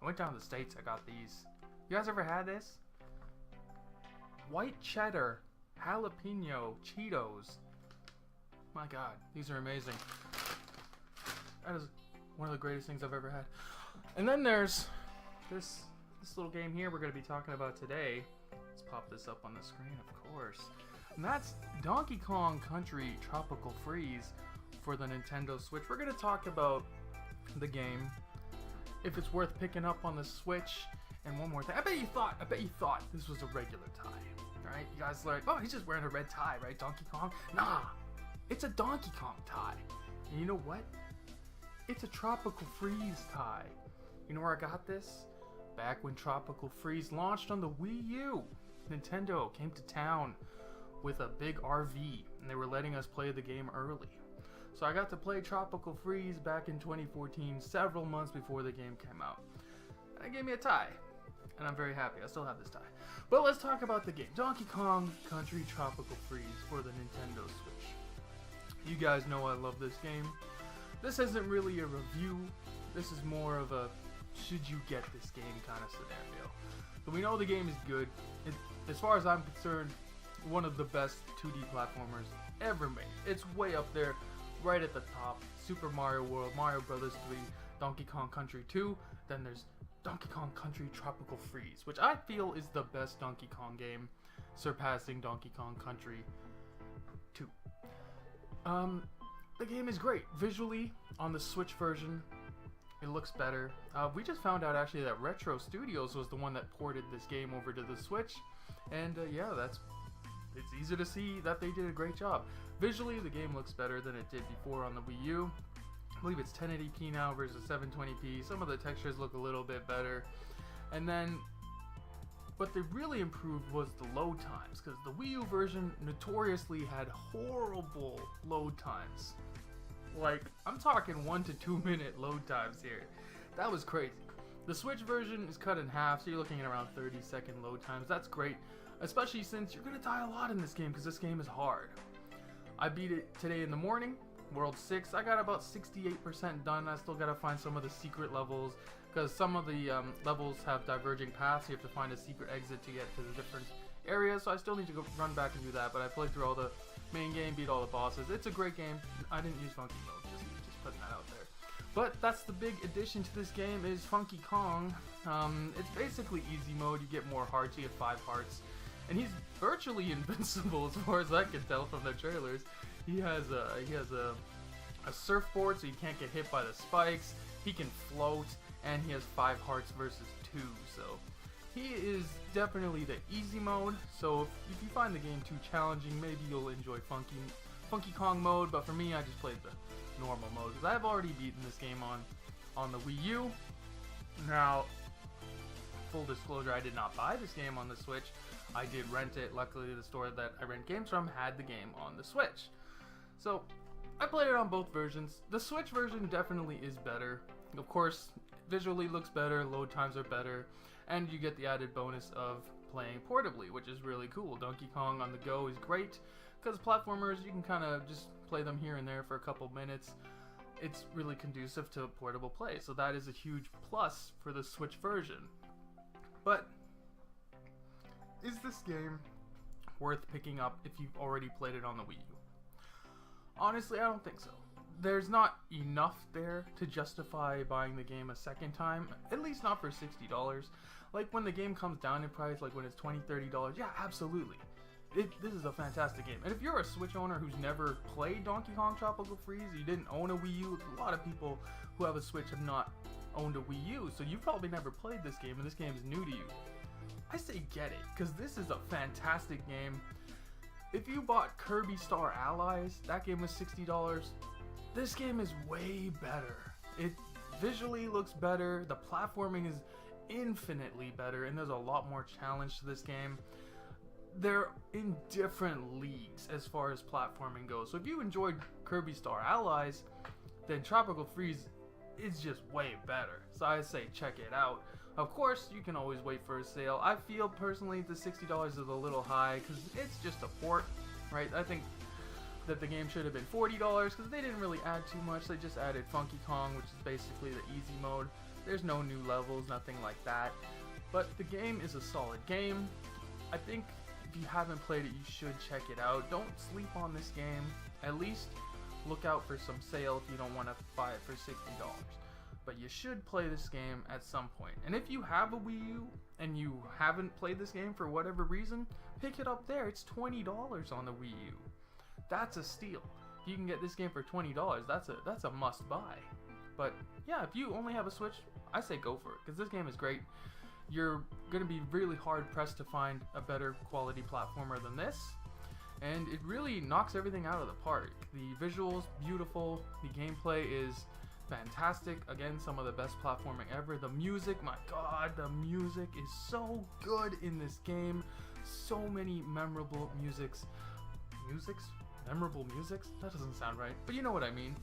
went down to the States, I got these. You guys ever had this? White cheddar jalapeno Cheetos. My god, these are amazing. That is one of the greatest things I've ever had. And then there's this little game here we're going to be talking about today. Let's pop this up on the screen, of course. And that's Donkey Kong Country Tropical Freeze for the Nintendo Switch. We're going to talk about the game, if it's worth picking up on the Switch, and one more thing. I bet you thought this was a regular tie, right? You guys are like, oh, he's just wearing a red tie, right? Donkey Kong? Nah, it's a Donkey Kong tie. And you know what? It's a Tropical Freeze tie. You know where I got this? Back when Tropical Freeze launched on the Wii U. Nintendo came to town with a big RV, and they were letting us play the game early. So I got to play Tropical Freeze back in 2014, several months before the game came out. And it gave me a tie. And I'm very happy. I still have this tie. But let's talk about the game. Donkey Kong Country Tropical Freeze for the Nintendo Switch. You guys know I love this game. This isn't really a review. This is more of a should you get this game kind of scenario. But we know the game is good. As far as I'm concerned, one of the best 2D platformers ever made. It's way up there, right at the top. Super Mario World, Mario Brothers 3, Donkey Kong Country 2. Then there's Donkey Kong Country Tropical Freeze, which I feel is the best Donkey Kong game, surpassing Donkey Kong Country 2. The game is great. Visually, on the Switch version, it looks better. We just found out actually that Retro Studios was the one that ported this game over to the Switch. And yeah, it's easy to see that they did a great job. Visually, the game looks better than it did before on the Wii U. I believe it's 1080p now versus 720p. Some of the textures look a little bit better. And then, what they really improved was the load times, because the Wii U version notoriously had horrible load times. Like, I'm talking 1 to 2 minute load times here. That was crazy. The Switch version is cut in half, so you're looking at around 30-second load times. That's great, especially since you're gonna die a lot in this game, because this game is hard. I beat it today in the morning, World 6. I got about 68% done. I still gotta find some of the secret levels, because some of the levels have diverging paths. You have to find a secret exit to get to the different areas, so I still need to go run back and do that. But I played through all the main game, beat all the bosses. It's a great game. I didn't use Funky Mode, just putting that out there. But that's the big addition to this game is Funky Kong. It's basically easy mode. You get more hearts. You get 5 hearts. And he's virtually invincible as far as I can tell from the trailers. He has a surfboard, so you can't get hit by the spikes. He can float, and he has 5 hearts versus 2. So he is definitely the easy mode. So if you find the game too challenging, maybe you'll enjoy Funky Kong mode. But for me, I just played the normal mode because I've already beaten this game on the Wii U. Now, full disclosure, I did not buy this game on the Switch. I did rent it. Luckily, the store that I rent games from had the game on the Switch. So I played it on both versions. The Switch version definitely is better. Of course, visually looks better, load times are better, and you get the added bonus of playing portably, which is really cool. Donkey Kong on the go is great, because platformers, you can kind of just play them here and there for a couple minutes. It's really conducive to portable play, so that is a huge plus for the Switch version. But is this game worth picking up if you've already played it on the Wii U? Honestly, I don't think so. There's not enough there to justify buying the game a second time, at least not for $60. Like when the game comes down in price, like when it's $20, $30, yeah, absolutely. This is a fantastic game. And if you're a Switch owner who's never played Donkey Kong Tropical Freeze, you didn't own a Wii U, a lot of people who have a Switch have not owned a Wii U, so you've probably never played this game and this game is new to you. I say get it, because this is a fantastic game. If you bought Kirby Star Allies, that game was $60. This game is way better. It visually looks better, the platforming is infinitely better, and there's a lot more challenge to this game. They're in different leagues as far as platforming goes. So if you enjoyed Kirby Star Allies, then Tropical Freeze is just way better. So I say check it out. Of course, you can always wait for a sale. I feel personally the $60 is a little high because it's just a port, right? I think that the game should have been $40 because they didn't really add too much. They just added Funky Kong, which is basically the easy mode. There's no new levels, nothing like that. But the game is a solid game. I think if you haven't played it, you should check it out. Don't sleep on this game. At least look out for some sale if you don't want to buy it for $60. But you should play this game at some point. And if you have a Wii U and you haven't played this game for whatever reason, pick it up there. It's $20 on the Wii U. That's a steal. If you can get this game for $20, that's a must buy. But yeah, if you only have a Switch, I say go for it, because this game is great. You're going to be really hard pressed to find a better quality platformer than this. And it really knocks everything out of the park. The visuals, beautiful. The gameplay is fantastic. Again, some of the best platforming ever. The music, my god, the music is so good in this game. So many memorable musics? Memorable musics? That doesn't sound right, but you know what I mean.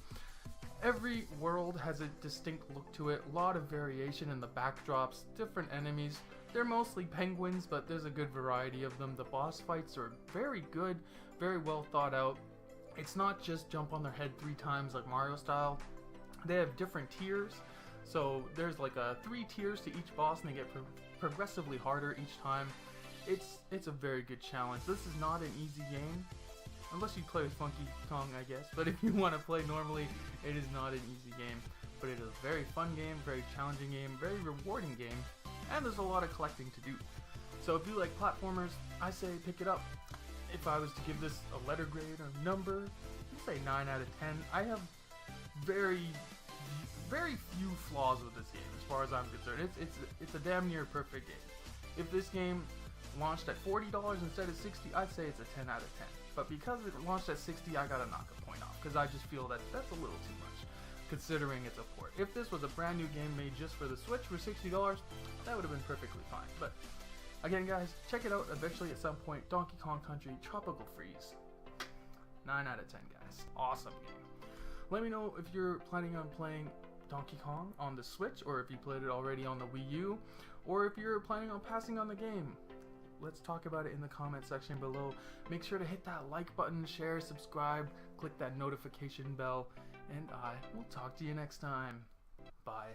Every world has a distinct look to it, a lot of variation in the backdrops, different enemies. They're mostly penguins, but there's a good variety of them. The boss fights are very good, very well thought out. It's not just jump on their head 3 times like Mario style. They have different tiers, so there's like 3 tiers to each boss, and they get progressively harder each time. It's a very good challenge. This is not an easy game, unless you play with Funky Kong, I guess. But if you want to play normally, it is not an easy game. But it is a very fun game, very challenging game, very rewarding game, and there's a lot of collecting to do. So if you like platformers, I say pick it up. If I was to give this a letter grade or number, I'd say 9 out of 10. I have very few flaws with this game as far as I'm concerned. It's a damn near perfect game. If this game launched at $40 instead of $60, I'd say it's a 10 out of 10. But because it launched at $60, I gotta knock a point off, because I just feel that that's a little too much, considering it's a port. If this was a brand new game made just for the Switch for $60, that would have been perfectly fine. But again, guys, check it out eventually at some point. Donkey Kong Country Tropical Freeze. 9 out of 10, guys. Awesome game. Let me know if you're planning on playing Donkey Kong on the Switch, or if you played it already on the Wii U, or if you're planning on passing on the game. Let's talk about it in the comment section below. Make sure to hit that like button, share, subscribe, click that notification bell, and I will talk to you next time. Bye.